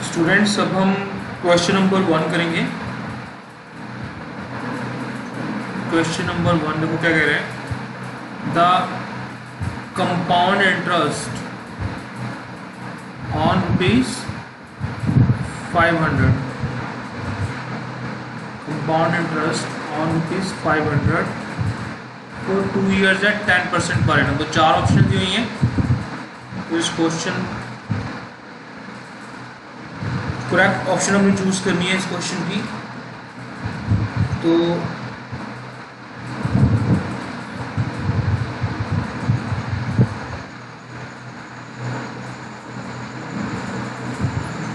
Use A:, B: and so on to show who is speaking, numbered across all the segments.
A: Students अब हम question number 1 करेंगे। क्वेश्चन नंबर 1 देखो क्या कह रहे हैं। The compound interest on rupees 500, compound interest on rupees 500 for 2 years at 10% per annum. तो 4 ऑप्शन दी हुई हैं। तो इस क्वेश्चन करेक्ट ऑप्शन हमने चूज करनी है इस क्वेश्चन की। तो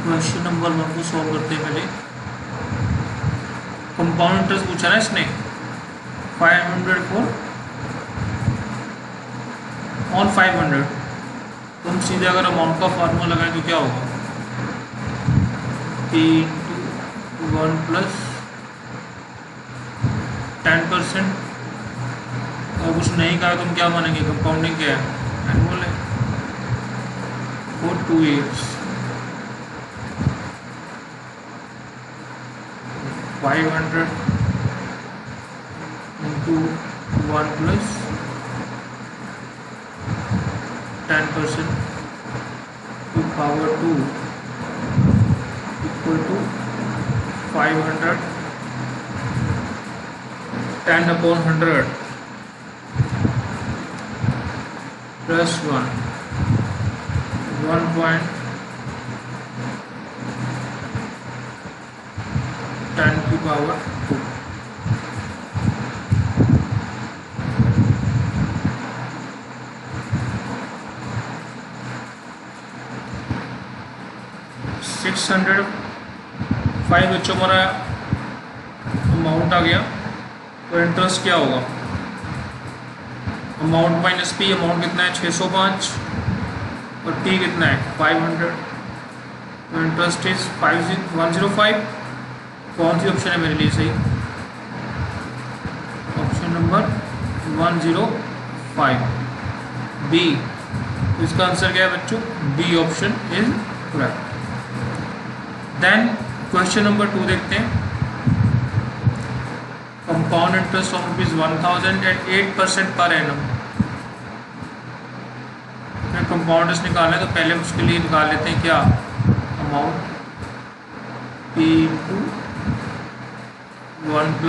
A: क्वेश्चन नंबर 1 को सॉल्व करते हैं पहले। कंपाउंड इंटरेस्ट पूछा ना इसने 500 फॉर ऑन 500। तो हम सीधे अगर अमाउंट का फार्मूला लगाएं तो क्या होगा, P × 1 + 10%। और कुछ नहीं कहा तो हम क्या मानेंगे, कंपाउंडिंग क्या है, एनुअल है for 2 years। 500 × 1 + 10% to power 2 equal to 500 10/100 plus 1 10 to power 2। $605 बच्चों हमारा अमाउंट आ गया। तो इंटरेस्ट क्या होगा, अमाउंट माइनस पी। अमाउंट कितना है 605 और पी कितना है 500। तो इंटरेस्ट इज 105। कौन सी ऑप्शन है मेरे लिए सही, ऑप्शन नंबर 105 बी। इसका आंसर क्या है बच्चों, B option is correct. Then question number 2 देखते हैं। Compound interest on rupees 1000 at 8% per annum. फिर कंपाउंड इंटरेस्ट निकालना है तो पहले उसके लिए निकाल लेते हैं क्या, अमाउंट P × 1 +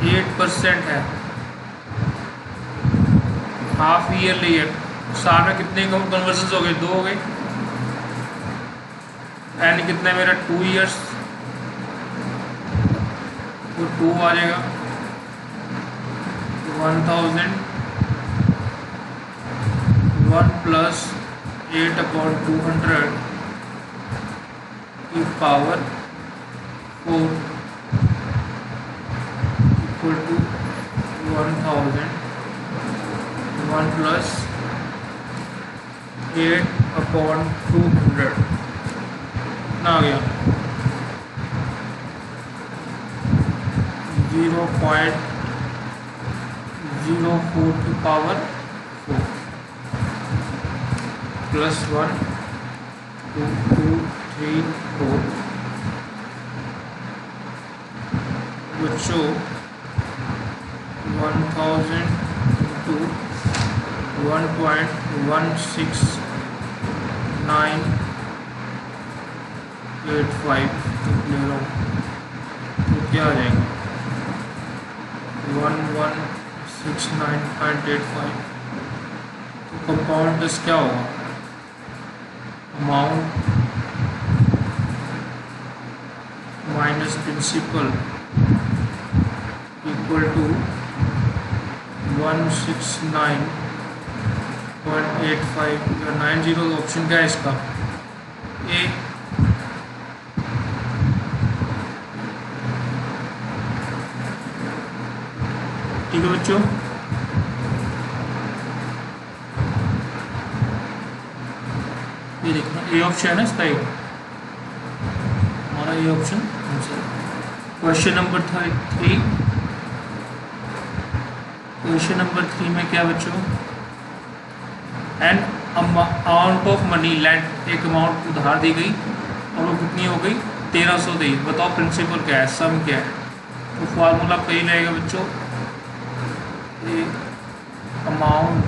A: 8% है, हाफ ईयरली है। साल में कितने कन्वर्जन हो गए, 2 हो गए। एंड कितना है मेरा 2 years, तो 2 आ जाएगा। 1000 1 + 8/200 की पावर 4 equal to 1000 1 + 8/200 ना आ गया 0.04 की पावर 4 + 1 2 2 3 4। बच्चों 1000 × 1.16985 ले लो तो क्या आ जाएगा 1169.85। तो कंपाउंड इंटरेस्ट क्या होगा, amount minus principal equal to 169.85 या 90। ऑप्शन क्या है इसका, ए। ठीक है बच्चों, ये देखना ए ऑप्शन है ना इसका, हमारा ये option answer. Question number 3। Question number 3 में क्या बच्चों, an amount of money land, एक अमाउंट उधार दी गई और वो कितनी हो गई 1300 दी। बताओ प्रिंसिपल क्या है, सम क्या है। तो फार्मूला कहीं रहेगा बच्चों, amount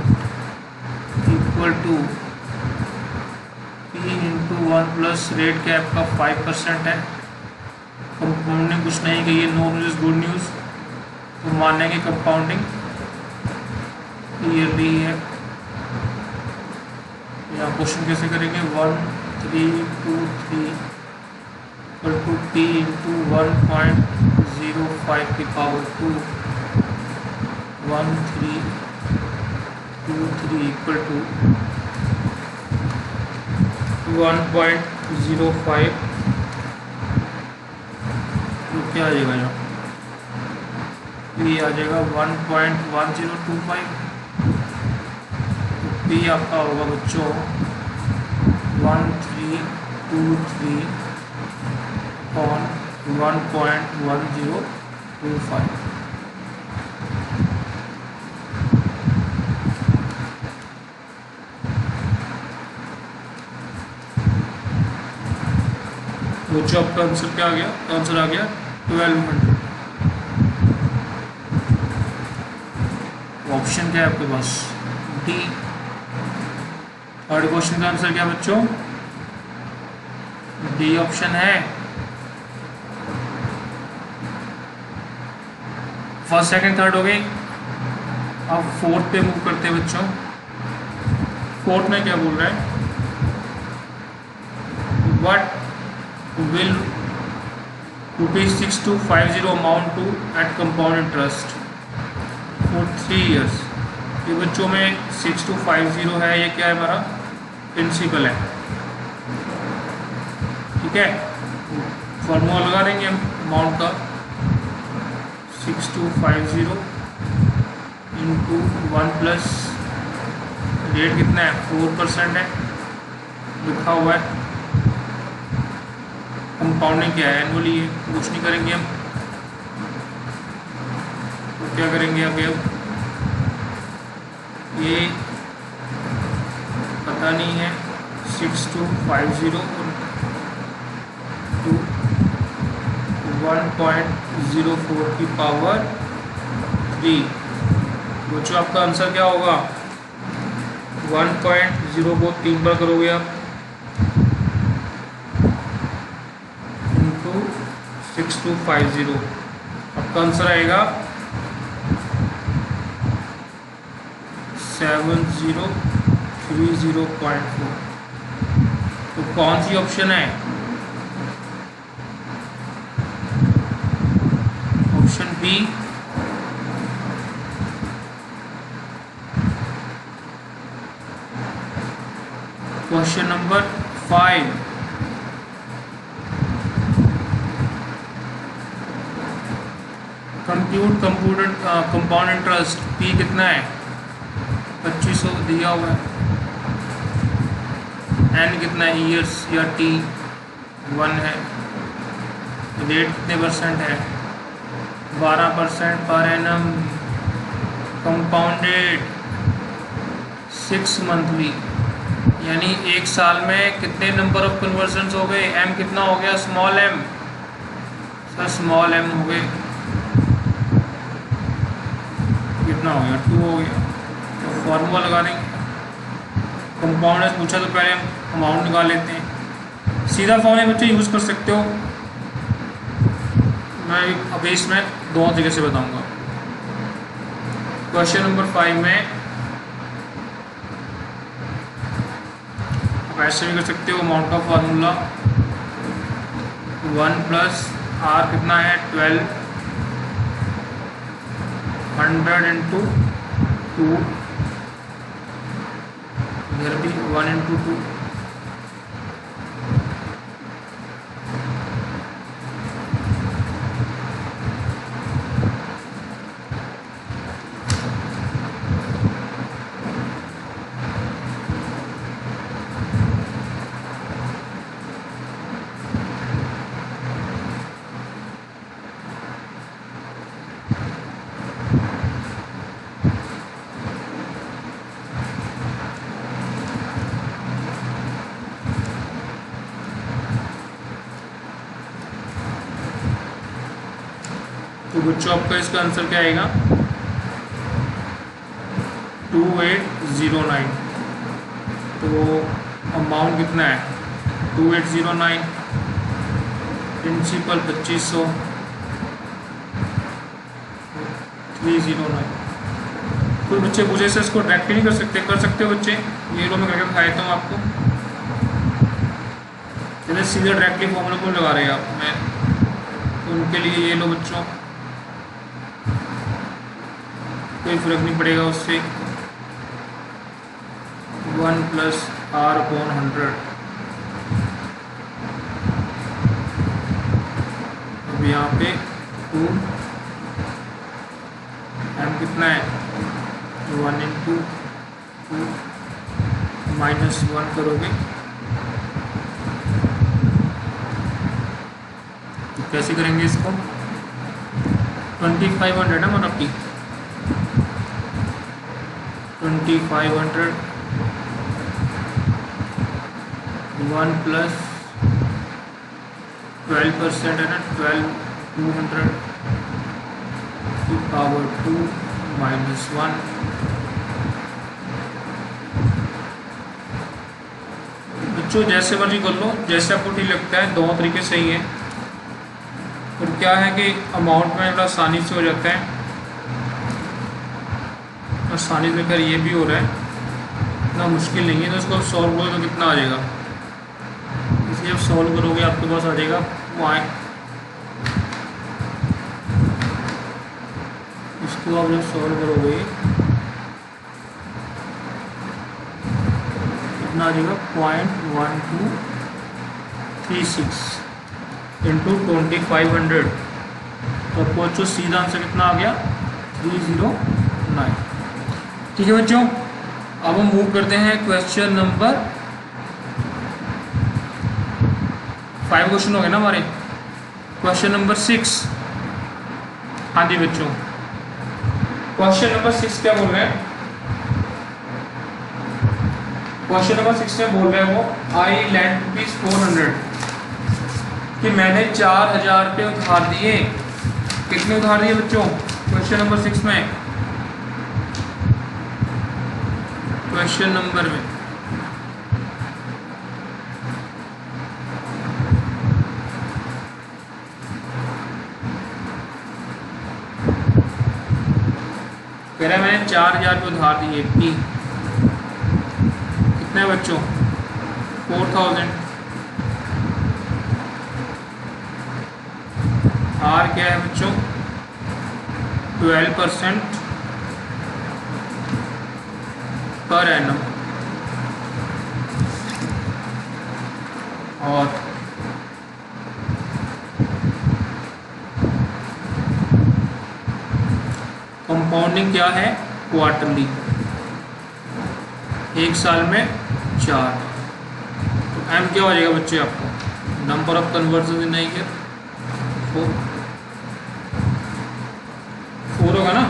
A: equal to P into 1 plus rate क्या आपका 5% है। कंपाउंडिंग कुछ नहीं कही है, नो न्यूज़ गुड न्यूज़, तो मानेंगे कंपाउंडिंग ईयरली है। यहाँ क्वेश्चन कैसे करेंगे, 1 3 2 3 इक्वल टू पी इंटू 1.05 की पावर 2 1 3 2 3 इक्वल टू 1.05, तो क्या आ जाएगा यहाँ, ये आ जाएगा 1.1025। तो पी आपका होगा बच्चों 1323 ऑन 1.1025। बच्चों आपका आंसर क्या आ गया, आंसर आ गया 1200। ऑप्शन क्या है आपके पास, डी। थर्ड क्वेश्चन का आंसर क्या बच्चों, डी ऑप्शन है। फर्स्ट सेकंड थर्ड हो गई, अब फोर्थ पे मूव करते हैं बच्चों। फोर्थ में क्या बोल रहा है, what will ₹6250 amount to at compound interest for 3 years। ये बच्चों में 6250 है, ये क्या है हमारा प्रिंसिपल है, ठीक है। फॉर्मूला लगा देंगे हम अमाउंट का, 6250 इंटू 1 प्लस रेट कितना है 4% है लिखा हुआ है। कंपाउंडिंग क्या है, एनुअली है, कुछ नहीं करेंगे हम। तो क्या करेंगे अभी, अब ये पता नहीं है, 6250 टू 1.04 की पावर 3। बच्चों आपका आंसर क्या होगा, 1.0 को 3 बार करोगे आप, 6250, आपका आंसर आएगा 7030.4। तो कौन सी ऑप्शन है, option B. Question number 5, compute compound interest P कितना है 2500 दिया हुआ है। एन कितना है ईयर्स या टी 1 है। रेट कितने परसेंट है 12% पर एनम। कंपाउंडेड 6 मंथली, यानी 1 साल में कितने नंबर ऑफ कन्वर्जन्स हो गए, एम कितना हो गया small M, sir small M हो गए, कितना हो गया 2 हो गया। तो फॉर्मूला लगा देंगे, कंपाउंड पूछा तो पहले हम अमाउंट निकाल लेते हैं। सीधा फॉर्मूला बच्चे यूज़ कर सकते हो, मैं अभी इसमें 2 तरीके से बताऊंगा। क्वेश्चन नंबर 5 में वैसे भी कर सकते हो, अमाउंट का फार्मूला 1 प्लस आर कितना है 1200 इंटू 2, इधर भी 1 इंटू 2। तो बच्चों आपका इसका आंसर क्या आएगा 2809। तो अमाउंट कितना है 2809, प्रिंसिपल 2500, 309। कुछ बच्चे पूछे से इसको डायरेक्टली नहीं कर सकते हो बच्चे, ये लो मैं करके दिखाया था आपको। जैसे सीधे डायरेक्टली फॉर्मूला को लगा रहे हैं आप, मैं तो उनके लिए ये लो बच्चों, कोई फर्क नहीं पड़ेगा उससे। 1 + R/100। अब यहाँ पे 2 m कितना है 1 × 2 -1 करोगे तो कैसे करेंगे इसको 2500 है मतलब 2500 1 + 12% है ना 12200 ⁻2 -1। बच्चों जैसे मर्जी कर लो, जैसे आपको ठीक लगता है, दोनों तरीके सही है। और क्या है कि अमाउंट में बड़ा आसानी से हो जाता है, आसानी से खैर ये भी हो रहा है, इतना मुश्किल नहीं है। तो इसको सॉल्व करोगे तो कितना आ जाएगा, इसे जब सॉल्व करोगे आपके पास आ जाएगा इसको आप जब सॉल्व करोगे कितना आ जाएगा 0.1236 × 2500। तो आपको बच्चों सीधा आंसर कितना आ गया 309। ठीक है बच्चों, अब हम मूव करते हैं क्वेश्चन नंबर 5 क्वेश्चन हो गए ना हमारे। Question number 6। हाँ जी बच्चों, क्वेश्चन नंबर 6 क्या बोल रहे हैं, क्वेश्चन नंबर 6 में बोल रहे हैं वो आई लैंड ₹400 कि मैंने 4000 रुपये उधार दिए। कितने उधार दिए बच्चों क्वेश्चन नंबर 6 में, क्वेश्चन नंबर में कह रहा है मैंने 4000 रुपये उधार दिए पी। कितने बच्चों 4000। आर क्या है बच्चों 12% पर एनम। और कंपाउंडिंग क्या है क्वार्टरली, एक साल में 4। तो एम क्या हो जाएगा बच्चे आपको नंबर ऑफ कन्वर्जन नहीं है 4 होगा ना।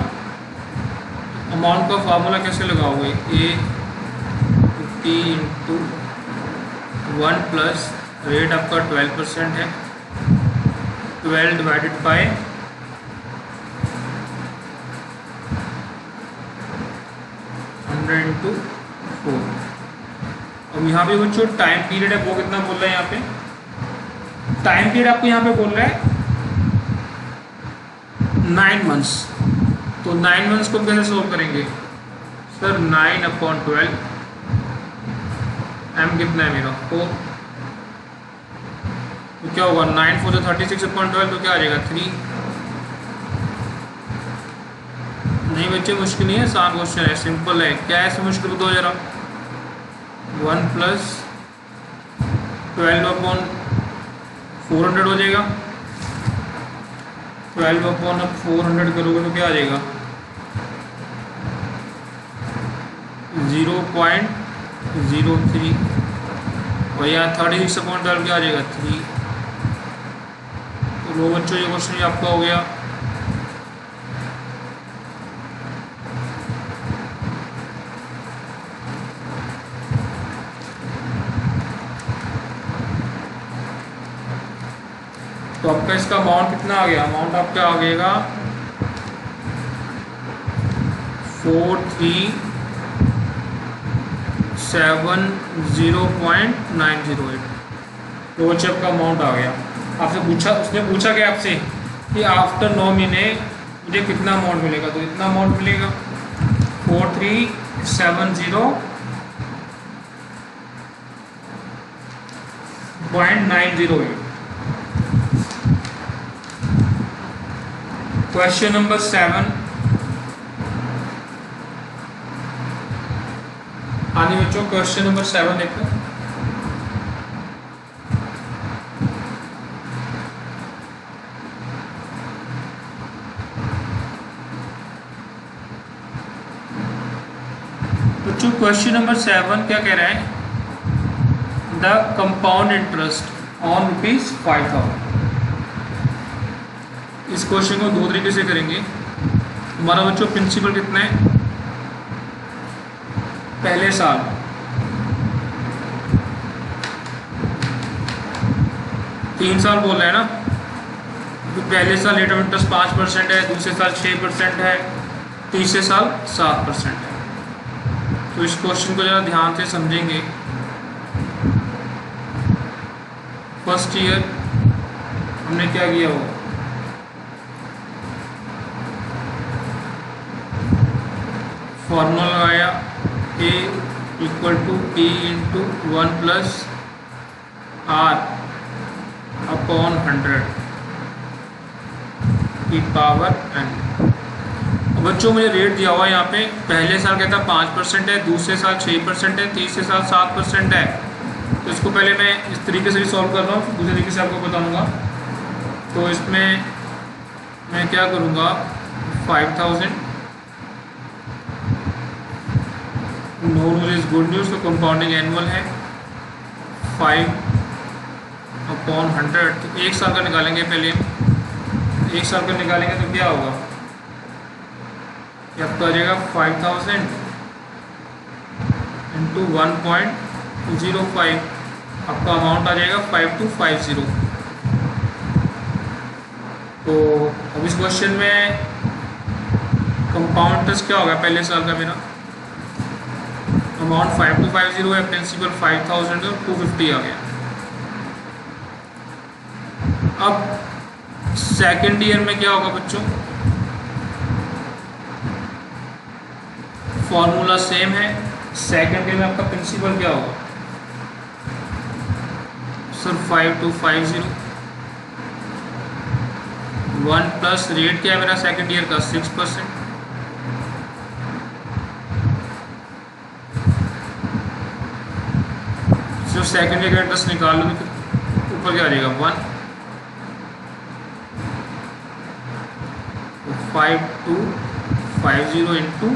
A: अमाउंट का फार्मूला कैसे लगाओगे A50 × 1 + रेट आपका 12% है 12 डिवाइडेड बाय 100 × 4। अब यहाँ पे बच्चों टाइम पीरियड है वो कितना बोल रहा है, यहाँ पे टाइम पीरियड आपको यहाँ पे बोल रहा है 9 मंथ्स। तो 9 मंथ्स को कैसे सोल्व करेंगे सर 9/12 एम कितना है मेरा 4। तो क्या होगा 9 × 4 = 36/12। तो क्या आ जाएगा 3। नहीं बच्चे मुश्किल नहीं है, आसान क्वेश्चन है, सिंपल है। क्या है ऐसे मुश्किल बताओ जरा 1 + 12/400 हो जाएगा। 12/400 करोगे तो क्या आ जाएगा 0.03। और यहाँ 36/12 क्या आ जाएगा 3। तो लो बच्चों ये क्वेश्चन आपका हो गया। तो आपका इसका अमाउंट कितना आ गया, अमाउंट आपका आ गएगा 4370.908। तो बच्चे आपका अमाउंट आ गया। आपसे पूछा, उसने पूछा कि आपसे कि आफ्टर 9 महीने मुझे कितना अमाउंट मिलेगा, तो इतना अमाउंट मिलेगा 4370.908। Question number 7। हाँ जी बच्चों, क्वेश्चन नंबर 7 देखो। बच्चों क्वेश्चन नंबर 7 क्या कह रहा है, द कंपाउंड इंटरेस्ट ऑन ₹5000। इस क्वेश्चन को दो तरीके से करेंगे। हमारा बच्चों प्रिंसिपल कितना है, पहले साल 3 साल बोल रहे हैं ना, तो पहले साल रेट ऑफ इंटरेस्ट 5% है, दूसरे साल 6% है, तीसरे साल 7% है। तो इस क्वेश्चन को ज़रा ध्यान से समझेंगे। फर्स्ट ईयर हमने क्या किया, वो फॉर्मूला लगाया A = E × 1 + R/100 की पावर n। बच्चों मुझे रेट दिया हुआ है यहाँ पे, पहले साल कहता 5% है, दूसरे साल 6% है, तीसरे साल 7% है। तो इसको पहले मैं इस तरीके से भी सॉल्व कर रहा हूँ, दूसरे तरीके से आपको बताऊँगा। तो इसमें मैं क्या करूँगा, 5000 no news is good news, तो कंपाउंडिंग एनुअल है 5/100। तो 1 साल का निकालेंगे पहले, 1 साल का निकालेंगे तो क्या होगा, ये आपका आ जाएगा 5000 × 1.05, आपका अमाउंट आ जाएगा 5250। तो अब इस क्वेश्चन में कंपाउंड इंटरेस्ट क्या होगा, पहले साल का मेरा अमाउंट 5250 है, प्रिंसिपल 5000 है, 250 आ गया। अब सेकेंड ईयर में क्या होगा बच्चों, फॉर्मूला सेम है। सेकेंड ईयर में आपका प्रिंसिपल क्या होगा सर, 5250, 1 प्लस रेट क्या है मेरा सेकेंड ईयर का 6%, जो सेकेंड ईयर का इंटरेस्ट निकाल लो तो ऊपर क्या आ जाएगा 1, 5250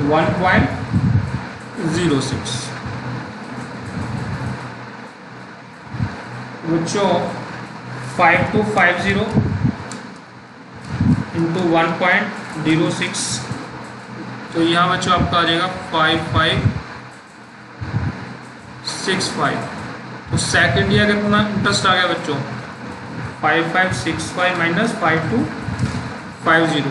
A: × 1.06। बच्चों 5250 × 1.06, तो यहाँ बच्चों आपका आ जाएगा 5565। तो सेकेंड ईयर कितना इंटरेस्ट आ गया बच्चों, 5565 माइनस 5250,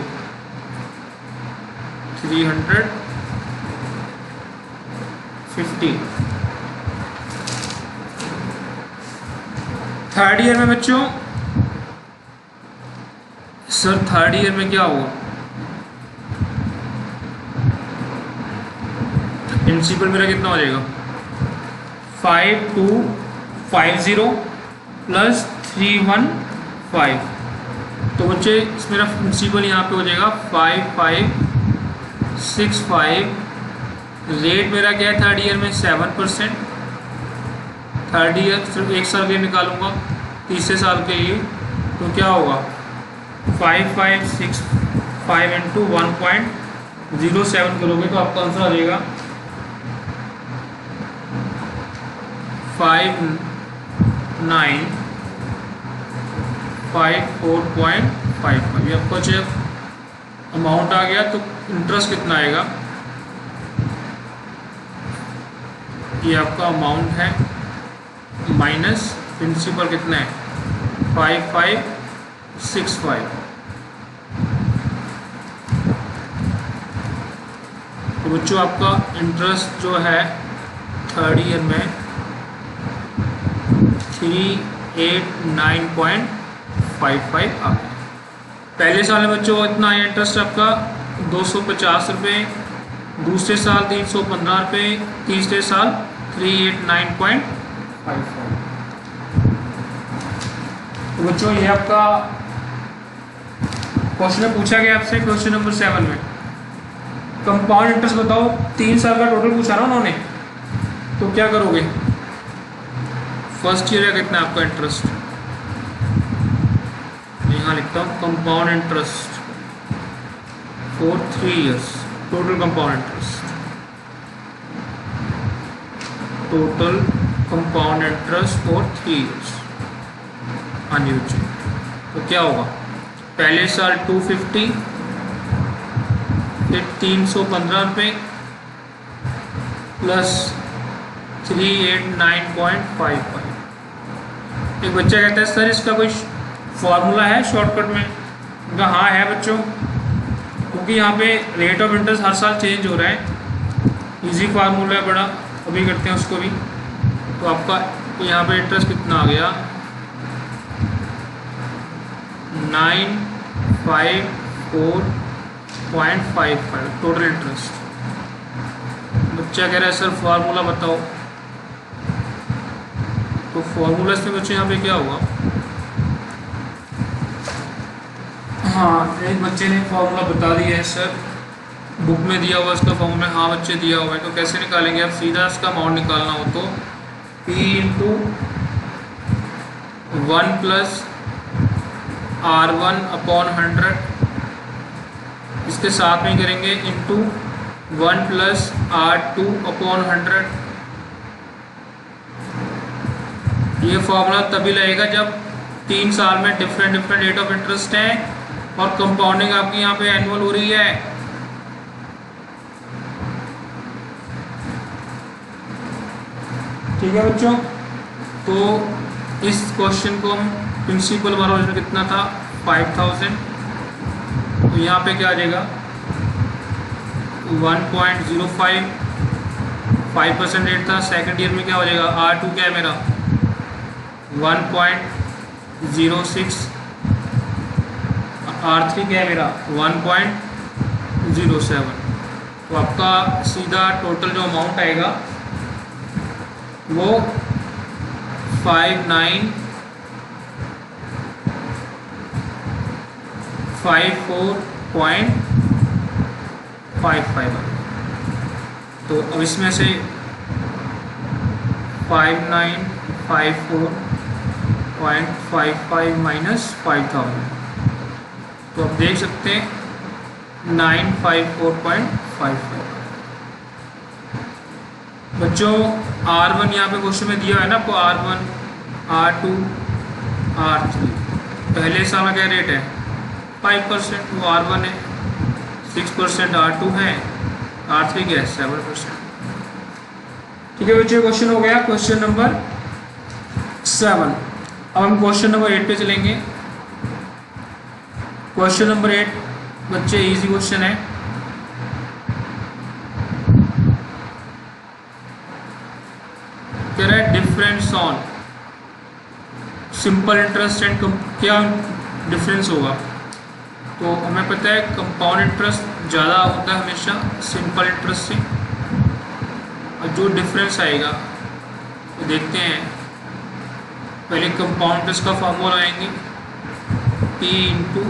A: 350। थर्ड ईयर में बच्चों, सर थर्ड ईयर में क्या होगा, प्रिंसिपल मेरा कितना हो जाएगा 5250 + 315। तो बच्चे मेरा प्रिंसिपल यहाँ पे हो जाएगा 5565। रेट मेरा क्या है थर्ड ईयर में 7%। थर्ड ईयर सिर्फ 1 साल के लिए निकालूंगा, तीसरे साल के लिए तो क्या होगा 5565 × 1.07 करोगे तो आपका आंसर आ जाएगा 5954.55। ये आपको जब अमाउंट आ गया तो इंटरेस्ट कितना आएगा, ये आपका अमाउंट है माइनस प्रिंसिपल कितना है 5565। तो बच्चों आपका इंटरेस्ट जो है थर्ड ईयर में 389.55 आ गया। पहले साल में बच्चों इतना आया इंटरेस्ट आपका 250 रुपये, दूसरे साल 315 रुपये, तीसरे साल 389.55। तो बच्चों ये आपका क्वेश्चन में पूछा गया आपसे क्वेश्चन नंबर 7 में कंपाउंड इंटरेस्ट बताओ। 3 साल का टोटल पूछा ना उन्होंने, तो क्या करोगे? फर्स्ट ईयर का कितना है आपका इंटरेस्ट, यहाँ लिखता हूँ compound interest for 3 years, total compound interest, total compound interest for 3 years. हाँ जी बच्चों, तो क्या होगा? पहले साल 250, फिर 315 रुपये प्लस 389.55। एक बच्चा कहता है सर इसका कोई फॉर्मूला है शॉर्टकट में? उनका हाँ है बच्चों, क्योंकि यहाँ पे रेट ऑफ इंटरेस्ट हर साल चेंज हो रहा है। इजी फार्मूला है बड़ा, अभी करते हैं उसको भी। तो आपका यहाँ पे इंटरेस्ट कितना आ गया? 954.55 टोटल इंटरेस्ट। बच्चा कह रहा है सर फार्मूला बताओ। तो फॉर्मूला से बच्चे यहाँ पे क्या होगा? हाँ, एक बच्चे ने फॉर्मूला बता दिया है सर, बुक में दिया हुआ इसका फॉर्मूला। हाँ बच्चे दिया हुआ है, तो कैसे निकालेंगे? आप सीधा इसका अमाउंट निकालना हो तो P into 1 plus R1 upon 100, इसके साथ में करेंगे इंटू 1 प्लस R2 अपॉन 100। ये फॉर्मूला तभी लगेगा जब 3 साल में डिफरेंट रेट ऑफ इंटरेस्ट है और कंपाउंडिंग आपकी यहाँ पे एनुअल हो रही है। ठीक है बच्चों, तो इस क्वेश्चन को हम प्रिंसिपल वाला कितना था 5000, तो यहाँ पे क्या आ जाएगा 1.05, 5% रेट था। सेकंड ईयर में क्या हो जाएगा? R2 क्या है मेरा 1.06, R3 क्या है मेरा 1.07। तो आपका सीधा टोटल जो अमाउंट आएगा वो 5954.55। तो अब इसमें से 5954.55 माइनस 5000, तो आप देख सकते हैं 954.55। बच्चों R1 यहाँ पे क्वेश्चन में दिया है ना आपको, R1, R2, R3। पहले साल में क्या रेट है 5%, वो R1 है, 6% R2 है, R3 क्या है 7%। ठीक है बच्चों, क्वेश्चन हो गया क्वेश्चन नंबर 7। अब हम क्वेश्चन नंबर 8 पे चलेंगे। क्वेश्चन नंबर 8 बच्चे इजी क्वेश्चन है। कह रहा है difference on simple interest and क्या डिफरेंस होगा? तो हमें पता है कंपाउंड इंटरेस्ट ज़्यादा होता है हमेशा सिंपल इंटरेस्ट से, और जो डिफरेंस आएगा तो देखते हैं। पहले कंपाउंड इंटरेस्ट का फॉर्मूला आएंगे P into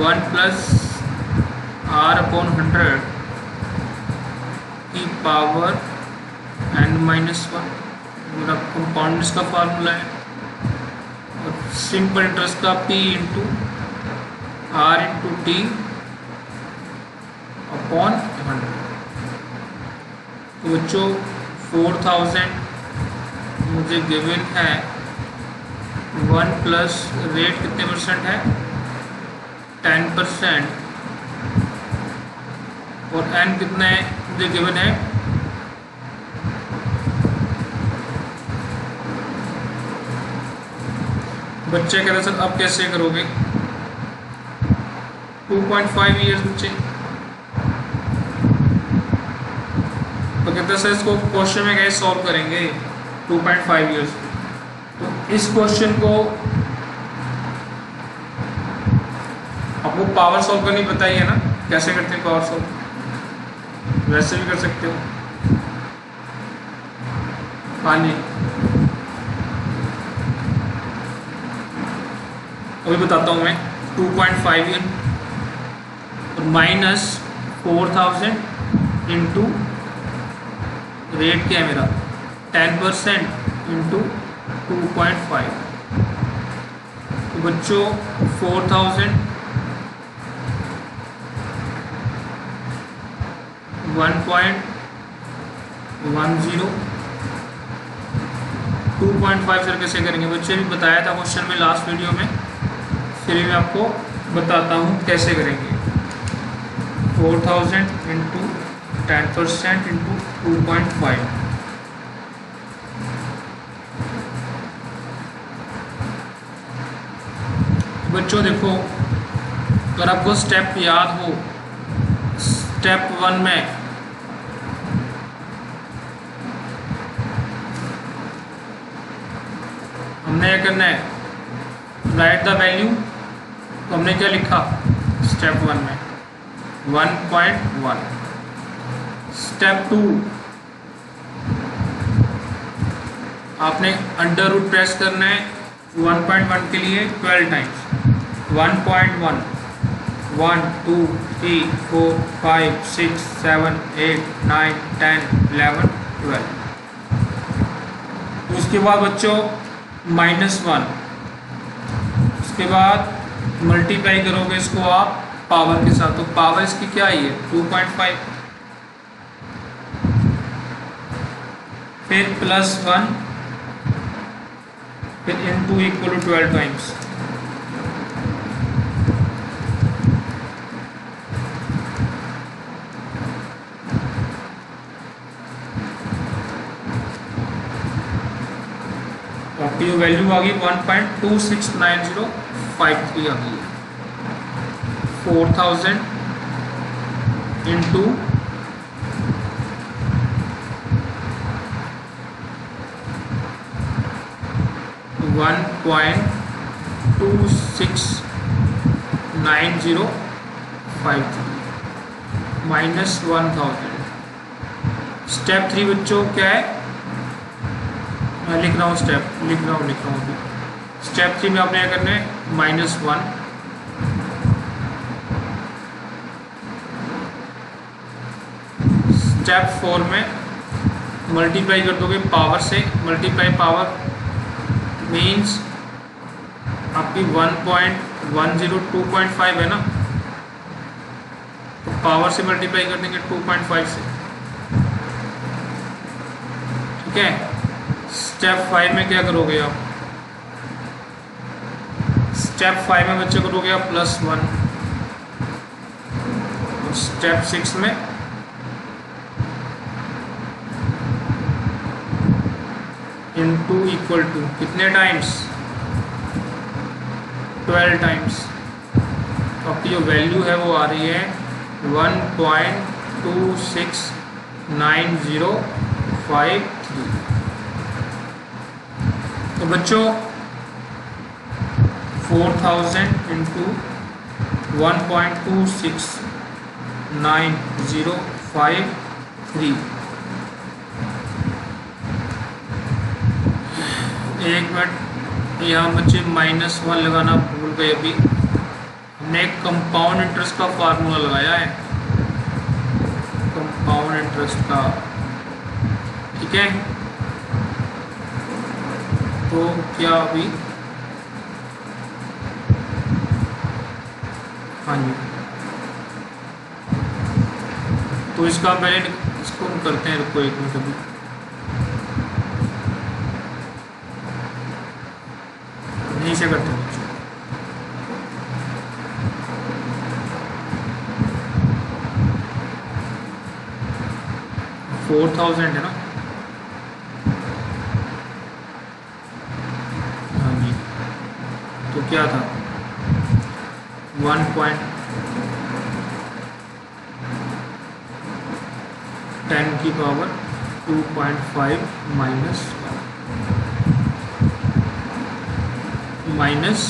A: 1 plus R upon 100 की पावर n-1 मेरा कंपाउंड इंटरेस्ट का फार्मूला है, और सिंपल इंटरेस्ट का P into R into T upon 100। तो बच्चों 4000 मुझे गिवन है, 1 प्लस रेट कितने परसेंट है 10%, और n कितना है मुझे गिवन है बच्चे कह रहे सर अब कैसे करोगे? 2.5 ईयर्स बच्चे, तो कहते हैं सर इसको क्वेश्चन में कैसे सॉल्व करेंगे 2.5 ईयर्स। तो इस क्वेश्चन को आपको पावर सॉल्व करनी बताइए ना, कैसे करते हैं पावर सॉल्व, वैसे भी कर सकते हो। हाँ जी, अभी बताता हूँ मैं। 2.5 ईयर माइनस 4000 इंटू रेट क्या है मेरा 10% इंटू 2.5। तो बच्चों 4000 1.10 2.5 सर कैसे करेंगे बच्चे, भी बताया था क्वेश्चन में लास्ट वीडियो में, फिर मैं आपको बताता हूँ कैसे करेंगे। 4000 इंटू 10% इंटू 2.5। बच्चों देखो, अगर आपको स्टेप याद हो, स्टेप 1 में हमने क्या करना है, राइट द वैल्यू। तो हमने क्या लिखा स्टेप 1 में 1.1। स्टेप 2 आपने अंडर रूट प्रेस करना है 1.1 के लिए 12 टाइम्स। 1.1 1 2 3 4 5 6 7 8 9 10 11 12। उसके बाद बच्चों -1, उसके बाद मल्टीप्लाई करोगे इसको आप पावर के साथ। तो पावर इसकी क्या आई है 2.5, फिर +1, फिर into इक्वल टू 12 टाइम्स। आपकी जो वैल्यू आ गई 1.269053 आ गई है। 4000 इंटू 1.269053 -1000। स्टेप 3 बच्चों क्या है, मैं लिख रहा हूँ स्टेप, लिख रहा हूँ अभी। स्टेप 3 में आपने क्या करना है -1, स्टेप 4 में मल्टीप्लाई कर दोगे पावर से। मल्टीप्लाई पावर मीन्स आपकी 1.102.5 है ना, तो पावर से मल्टीप्लाई कर देंगे 2.5 से, ठीक है। स्टेप 5 में क्या करोगे आप, स्टेप 5 में बच्चे करोगे आप +1। और स्टेप 6 में इंटू इक्वल टू कितने टाइम्स 12 टाइम्स। तो आपकी जो वैल्यू है वो आ रही है 1.269053। तो बच्चों 4000 इंटू 1.269053। एक मिनट, यहाँ बच्चे -1 लगाना भूल गए। अभी हमने एक कंपाउंड इंटरेस्ट का फार्मूला लगाया है, कंपाउंड इंटरेस्ट का, ठीक है। तो क्या अभी, हाँ जी, तो इसका पहले इसको हम करते हैं, रुको एक मिनट अभी। यहीं से करते हैं बच्चों। 4000 है ना, हाँ जी। तो क्या था 1.10 10 की पावर 2.5 माइनस माइनस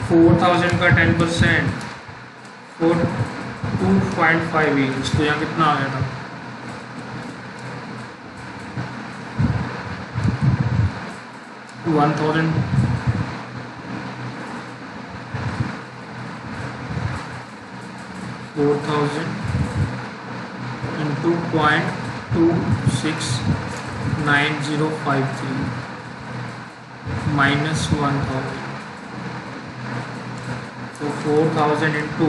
A: 4000 का 10% 2.58, तो यहाँ कितना आ गया था? $1000 4,000 into 0.269053 minus 1000, तो 4000 into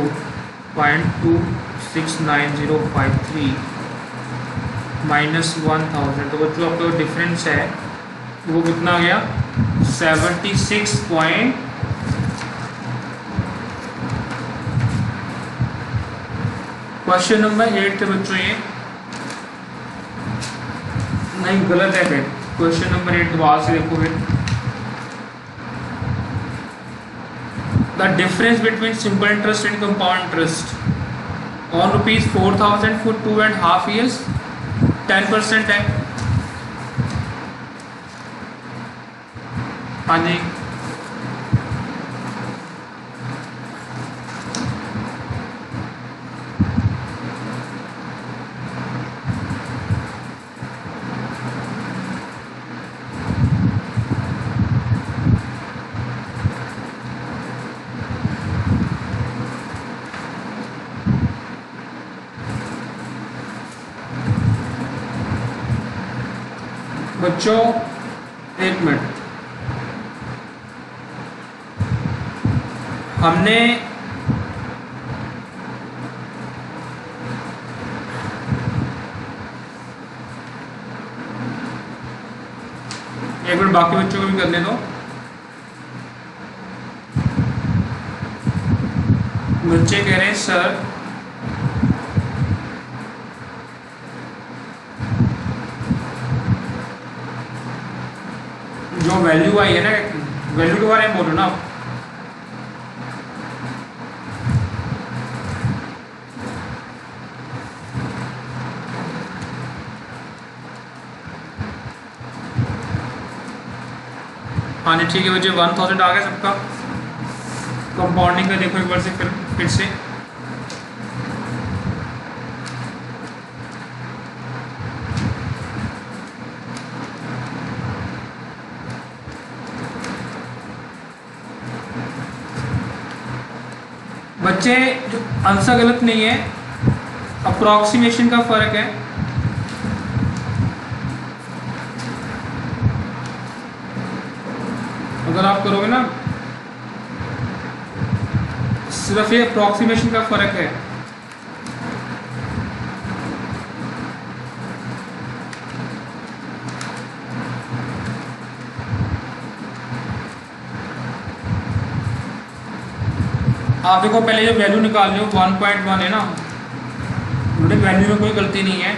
A: 0.269053 माइनस 1000, तो बच्चों आपका डिफरेंस है वो कितना आ गया? 76 पॉइंट क्वेश्चन नंबर 8 थे बच्चों ये, नहीं गलत है फिर क्वेश्चन नंबर 8 दोबारा से देखो फिर। The difference between simple interest and compound interest on ₹4000 for 2.5 years 10% है। हाँ जी, बच्चों एक मिनट, हमने एक मिनट बाकी बच्चों को भी करने दो। बच्चे कह रहे हैं सर जो वैल्यू आई है ना, वैल्यू के बारे में बोलो ना आप। हाँ जी ठीक है बच्चे, 1000 आ गया सबका। कंपाउंडिंग का देखो एक बार से फिर से बच्चे, जो आंसर गलत नहीं है, अप्रोक्सीमेशन का फर्क है। अगर आप करोगे ना, सिर्फ ये अप्रोक्सीमेशन का फर्क है। आप देखो पहले जो वैल्यू निकाल रहे हो 1.1 है ना, मतलब वैल्यू में कोई गलती नहीं है।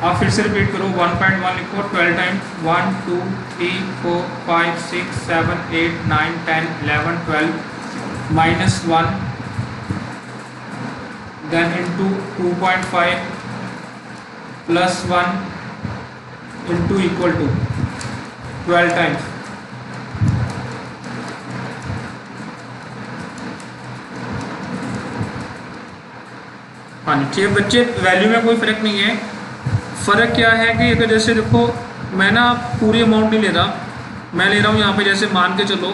A: आप फिर से रिपीट करो, 1.1 लिखो 12 times 1 2 3 4 5 6 7 8 9 10 11 12 minus 1 then into 2.5 plus 1 into equal to 12 times. हाँ जी ठीक है बच्चे, वैल्यू में कोई फ़र्क नहीं है। फ़र्क क्या है कि अगर जैसे देखो मैं ना पूरी अमाउंट नहीं ले रहा, मैं ले रहा हूँ यहाँ पे जैसे मान के चलो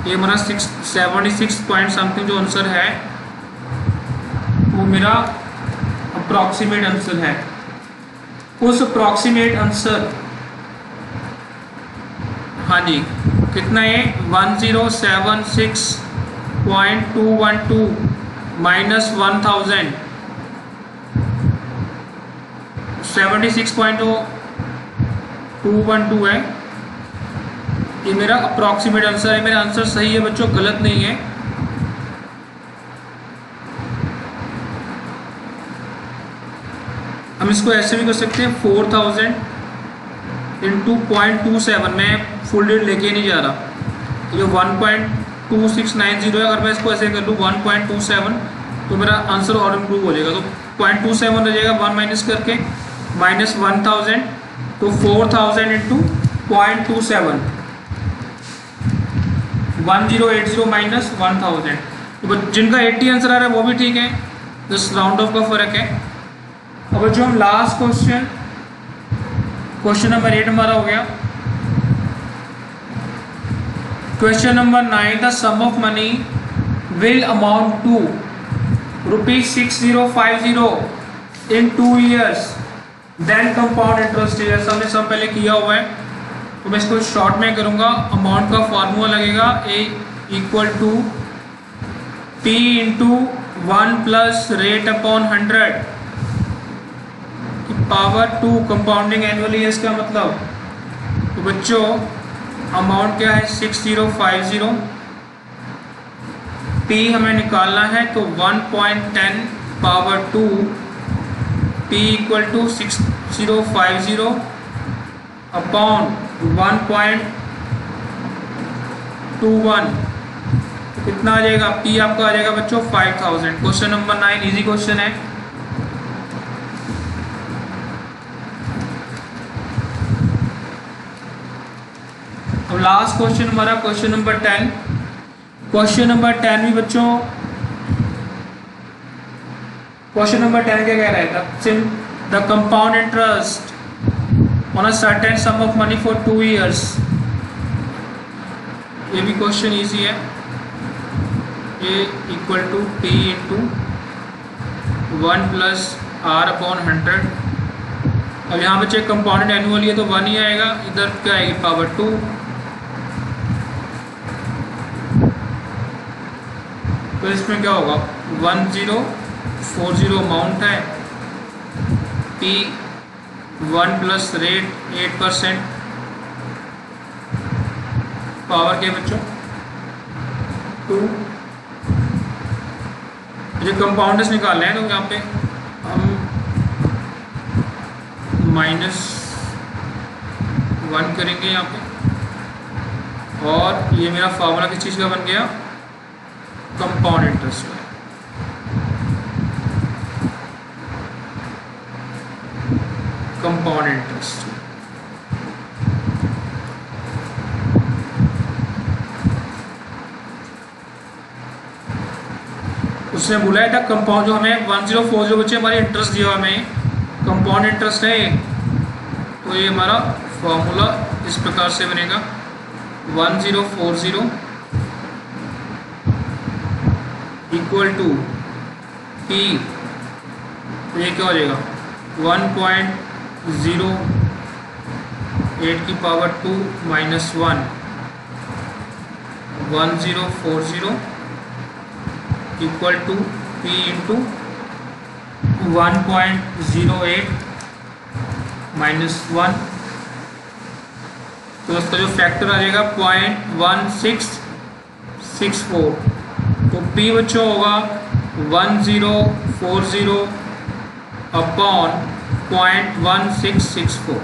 A: ये हमारा 76 पॉइंट समथिंग जो आंसर है वो मेरा अप्रॉक्सीमेट आंसर है। उस अप्रॉक्सीमेट आंसर, हाँ जी कितना है, 1076.212 माइनस 1000 76.212 है। ये मेरा अप्रॉक्सीमेट आंसर है। मेरा आंसर सही है बच्चों, गलत नहीं है। हम इसको ऐसे भी कर सकते हैं 4000 इंटू 0.27, मैं फुल डेट लेके नहीं जा रहा, ये 1.2690 है। अगर मैं इसको ऐसे कर लूँ 1.27 तो मेरा आंसर और इम्प्रूव हो जाएगा। तो 0.27 हो जाएगा 1 माइनस करके, माइनस 1000 तो 4000 इंटू 0.27, 1080 माइनस 1000। तो जिनका 80 आंसर आ रहा है वो भी ठीक है, जस्ट राउंड ऑफ का फर्क है। अब जो हम लास्ट क्वेश्चन नंबर 8 हमारा हो गया। Question number 9, the sum of money will amount to ₹6050 in 2 years, then compound interest है। जैसा हमने सब पहले किया हुआ है, तो मैं इसको शॉर्ट में करूंगा। अमाउंट का फॉर्मूला लगेगा A equal to P into 1 plus rate upon 100 की पावर 2, कंपाउंडिंग एनुअली है इसका मतलब। तो बच्चों अमाउंट क्या है 6050, P हमें निकालना है तो 1.10 power 2, P equal to 6050 upon 1.21, कितना आ जाएगा? P आपका आ जाएगा बच्चों 5000। क्वेश्चन नंबर 9 इजी क्वेश्चन है। अब लास्ट क्वेश्चन हमारा क्वेश्चन नंबर 10। क्वेश्चन नंबर 10 भी बच्चों, क्वेश्चन नंबर 10 क्या कह रहा था? The compound interest on a certain sum of money for 2 years। ये भी क्वेश्चन इजी है। A equal to P into 1 plus R upon 100। अब यहाँ बच्चे कंपाउंडेड एनुअली है तो 1 ही आएगा, इधर क्या आएगी पावर 2। तो इसमें क्या होगा 1040 अमाउंट है, P 1 प्लस रेट 8%, पावर के बच्चों 2। जो कंपाउंडर्स निकालना है तो यहाँ पे हम -1 करेंगे यहाँ पे, और ये मेरा फार्मूला किस चीज़ का बन गया? कंपाउंड इंटरेस्ट का। कंपाउंड इंटरेस्ट उसने बोला था कंपाउंड, जो हमें 1040 बच्चे हमारे इंटरेस्ट दिया हमें कंपाउंड इंटरेस्ट है, तो ये हमारा फॉर्मूला इस प्रकार से बनेगा 1040 इक्वल टू P, ये क्या हो जाएगा 1.08 की power 2 minus 1, 1040 equal to P into 1.08 minus 1। तो उसका जो फैक्टर आ जाएगा 0.1664। तो P बच्चों होगा 1040 अपॉन 0.1664।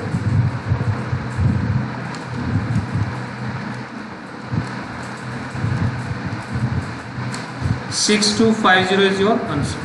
A: 6250 is your answer।